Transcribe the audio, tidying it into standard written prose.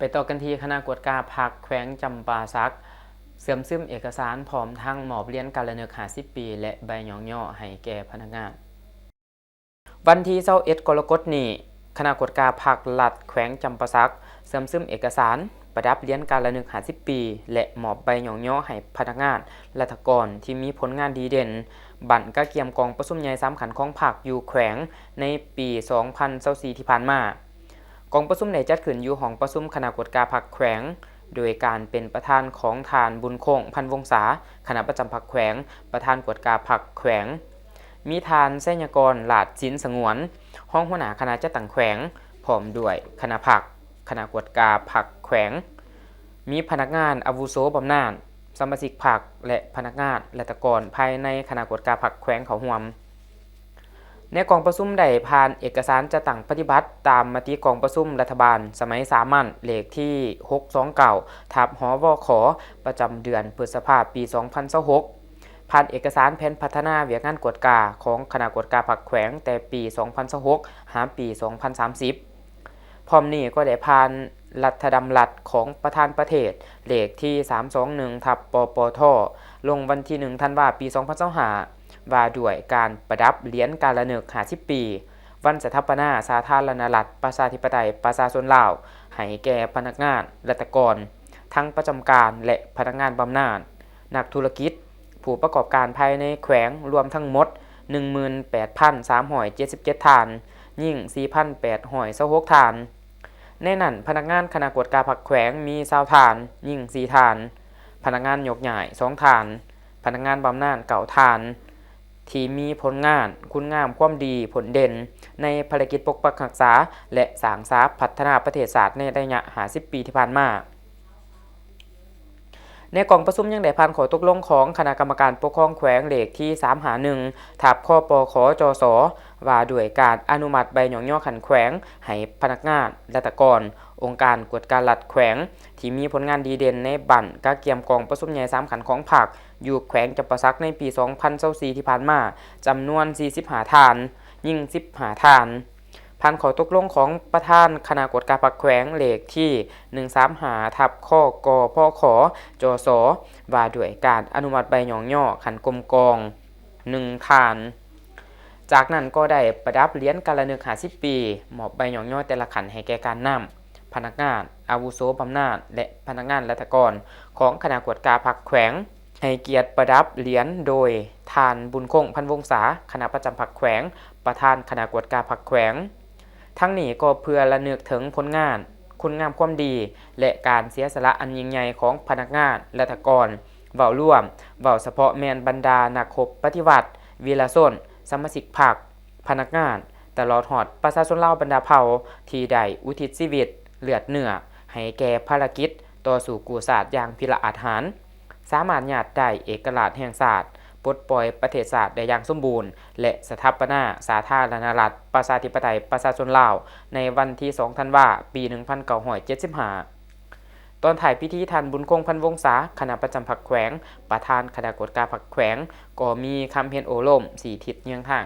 ไปต่อกันที่คณะกวดกาภาคแขวงจำปาสักเสื่อมซึมเอกสารพร้อมทั้งหมอบเรียนการละเนิก50 ปีและใบหยองย่อให้แก่พนักงานวันที่21กรกฎาคมนี้คณะกวดกาภาครัฐแขวงจำปาสักเสื่อมซึมเอกสารประดับเรียนการละเนิก50 ปีและหมอบใบหยองย่อให้พนักงานรัฐกรที่มีผลงานดีเด่นบั่นกะเกียมกองประชุมใหญ่สำคัญของภาคอยู่แขวงในปี2024ที่ผ่านมากองประชุมได้จัดขึ้นอยู่ห้องประชุมคณะกวดกาภาคแขวงโดยการเป็นประธานของทานบุญคงพันวงศาคณะประจำภาคแขวงประธานกวดกาภาคแขวงมีทานไสยกรหลาดสินสงวนห้องหัวหน้าคณะจัดตั้งแขวงพร้อมด้วยคณะภาคคณะกวดกาภาคแขวงมีพนักงานอาวุโสบำนาญสมาชิกภาคและพนักงานราชการภายในคณะกวดกาภาคแขวงเขาร่วมในกองประชุมได้ผ่านเอกสารจะตั้งปฏิบัติตามมติกองประชุมรัฐบาลสมัยสามัญเลขที่629ทับหวขประจำเดือนพฤษภาคมปี2026ผ่านเอกสารแผนพัฒนาเวียกงานกวดกาของคณะกวดกาภาคแขวงแต่ปี2026หาปี2030พร้อมนี้ก็ได้ผ่านรัฐดำรัสของประธานประเทศเลขที่321ทับปปทลงวันที่1ธันวาคมปี2025ว่าด้วยการประดับเหรียญการละเนิก50 ปีวันสถาปนาสาธารณรัฐประชาธิปไตยประชาชนลาวให้แก่พนักงานราชการทั้งประจำการและพนักงานบำนาญนักธุรกิจผู้ประกอบการภายในแขวงรวมทั้งหมด 18,377 ฐานยิ่ง 4,826 ฐานในนั้นพนักงานคณะกวดกาภาคแขวงมี20 ฐานยิ่ง 4 ฐานพนักงานยกย้าย2 ฐานพนักงานบำนาญ9 ฐานที่มีผลงานคุณงามความดีผลเด่นในภารกิจปกปักรักษาและสร้างสรรค์พัฒนาประเทศชาติในระยะ50 ปีที่ผ่านมาในกองประชุมยังได้ผ่านข้อตกลงของคณะกรรมการปกครองแขวงเลขที่351ทับข้อปขจสว่าด้วยการอนุมัติใบหยองย่อขันแขวงให้พนักงานราชการองค์การกวดการรัฐแขวงที่มีผลงานดีเด่นในบั่นกะเกียมกองประชุมใหญ่3ขันของภาคอยู่แขวงจำปาสักในปี2024ที่ผ่านมาจำนวน45 ฐานยิ่ง15 ฐานผ่านข้อตกลงของประธานคณะกวดการภาคแขวงเลขที่135ทับข้อกพขจสว่าด้วยการอนุมัติใบหยองย่อขันกลมกอง1 ฐานจากนั้นก็ได้ประดับเหรียญการละเนิก50 ปีมอบใบหยองย่อแต่ละขันให้แก่การนำพนักงานอาวุโสบำนาญและพนักงานราชการของคณะกวดการภาคแขวงให้เกียรติประดับเหรียญโดยทานบุญคงพันวงศาคณะประจำภาคแขวงประธานคณะกวดการภาคแขวงทั้งนี้ก็เพื่อระลึกถึงผลงานคุณงามความดีและการเสียสละอันยิ่งใหญ่ของพนักงานราชการเว้าร่วมเว้าเฉพาะแมนบรรดานักรบปฏิวัติวีรชนสมาชิกพรรคพนักงานตลอดฮอดประชาชนลาวบรรดาเผ่าที่ได้อุทิศชีวิตเลือดเนื้อให้แก่ภารกิจต่อสู้กู้ชาติอย่างพิละอาถรรพ์สามารถญาติได้เอกราชแห่งชาติปลดปล่อยประเทศชาติได้อย่างสมบูรณ์และสถาปนาสาธารณรัฐประชาธิปไตยประชาชนลาวในวันที่2ธันวาคมปี1975ตอนถ่ายพิธีทานบุญคงพันวงศาคณะประจำภาคแขวงประธานคณะกวดการภาคแขวงก็มีคำเพียรโอโลม4 ทิศเยื้องทาง